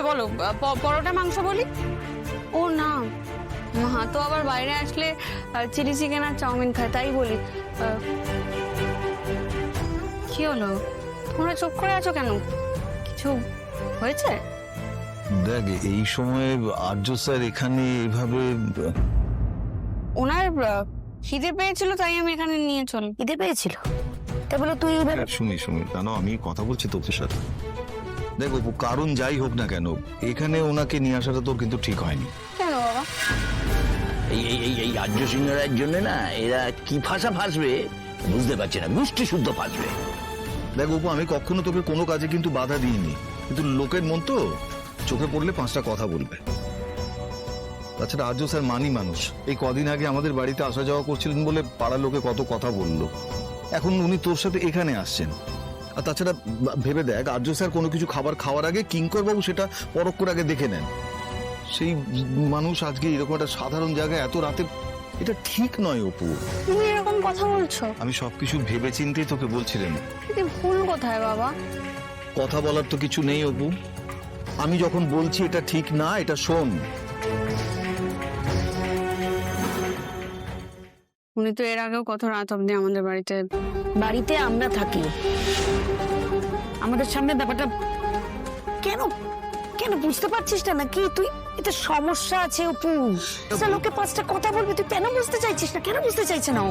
বলো, পরোটা মাংস বলি? ও না, মা তো আবার বাইরে আসলে চিলি চিকেন আর চাউমিন খায়, তাই বলি। কি হলো, তোমরা চুপ করে আছো কেন? কিছু হয়েছে? দেখ, এই সময় আর্য স্যার এখানে এভাবে ওনার খিদে পেয়েছিল, তাই আমি এখানে নিয়ে চলি। খিদে পেয়েছিল তাই বলে তুই এইভাবে? শুনি জানো, আমি কথা বলছি তোর সাথে। দেখ অপু, কারণ যাই হোক না কেন, এখানে ওনাকে নিয়ে আসাটা তোর কিন্তু ঠিক হয়নি। কেন বাবা? এই আর্য সিংহরার জন্য না এরা কি ভাষা ফাঁসবে বুঝতে পারছে না, গোষ্ঠী শুদ্ধ ফাঁসবে। দেখ অপু, আমি কখনো তোকে কোনো কাজে কিন্তু বাধা দিইনি, কিন্তু লোকের মন তো, চোখে পড়লে 5টা কথা বলবে। তাছাড়া আর্য স্যার মানি মানুষ, এই কদিন আগে আমাদের বাড়িতে আসা যাওয়া করছিলেন বলে পাড়ার লোকে কত কথা বললো। এখন উনি তোর সাথে এখানে আসছেন। আর তাছাড়া ভেবে দেখ, আর্য স্যার কোনো কিছু খাবার খাওয়ার আগে কিঙ্কর বাবু সেটা পরখ করে আগে দেখে নেন। সেই মানুষ আজকে এরকম একটা সাধারণ জায়গায় এত রাতে, এটা ঠিক নয় অপু। তুমি এরকম কথা বলছো? আমি সবকিছু ভেবে চিন্তেই তোকে বলছিলাম। কিন্তু ভুল কোথায় বাবা? কথা বলার তো কিছু নেই অপু, আমি যখন বলছি এটা ঠিক না, এটা শোন। উনি তো এর আগেও কত রাত অব্দি আমাদের বাড়িতে আমরা থাকি, আমাদের সামনে ব্যাপারটা কেন কেন বুঝতে পারছিস না নাকি তুই? এটা সমস্যা আছে অপু, লোকে 5টা কথা বলবে, তুই কেন বুঝতে চাইছিস না? কেন বুঝতে চাইছে না ও?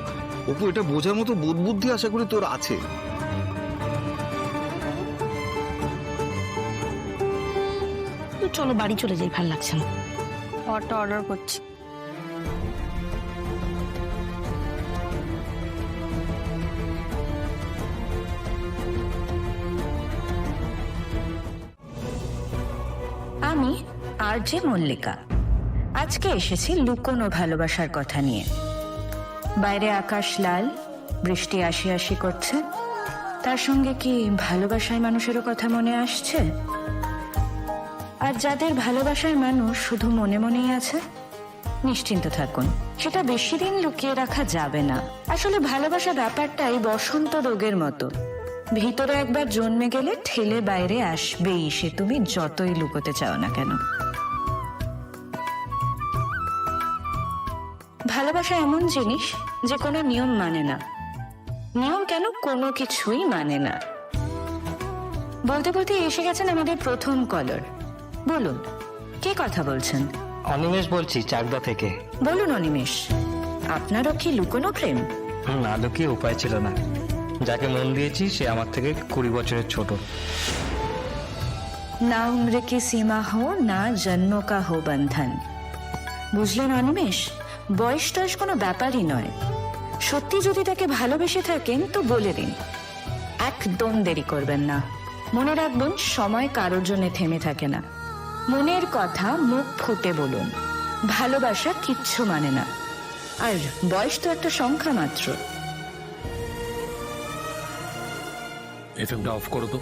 অপু, এটা বোঝার মতো বোধ বুদ্ধি আশা করি তোর আছে। তুই চলো বাড়ি চলে যাই, ভাল লাগছে না। খাবারটা অর্ডার করছি। আমি আরজে মল্লিকা। আজকে এসেছি লুকোনো ভালোবাসার কথা নিয়ে। বাইরে আকাশ লাল, বৃষ্টি আসি আসি করছে, তার সঙ্গে কি ভালোবাসায় মানুষেরও কথা মনে আসছে? আর যাদের ভালোবাসায় মানুষ শুধু মনে মনেই আছে, নিশ্চিন্ত থাকুন, সেটা বেশি দিন লুকিয়ে রাখা যাবে না। আসলে ভালোবাসা ব্যাপারটাই বসন্ত রোগের মতো, ভিতরে একবার জন্মে গেলে ঠেলে বাইরে আসবেই, সে তুমি যতই লুকোতে চাও না কেন। ভালোবাসা এমন জিনিস যে কোনো নিয়ম মানে না, নিয়ম কেন কোনো কিছুই মানে না। বলতে বলতে এসে গেছেন আমাদের প্রথম কলার। বলুন, কে কথা বলছেন? অনিমেষ বলছি, চাকদা থেকে। বলুন অনিমেষ, আপনারও কি লুকোনো প্রেম? না লুকিয়ে উপায় ছিল না, যাকে মন দিয়েছি সে আমার থেকে 20 বছরের ছোট। না উম্রে কি সীমা হো, না জন্ম কা হো বন্ধন। বুঝলেন অনিমেষ, বয়স টয়স কোনো ব্যাপারই নয়। সত্যি যদি তাকে ভালোবেসে থাকেন তো বলে দিন, একদম দেরি করবেন না। মনে রাখবেন, সময় কারোর জন্য থেমে থাকে না। মনের কথা মুখ ফুটে বলুন, ভালোবাসা কিচ্ছু মানে না, আর বয়স তো একটা সংখ্যা মাত্র। এফএমটা অফ করো তো।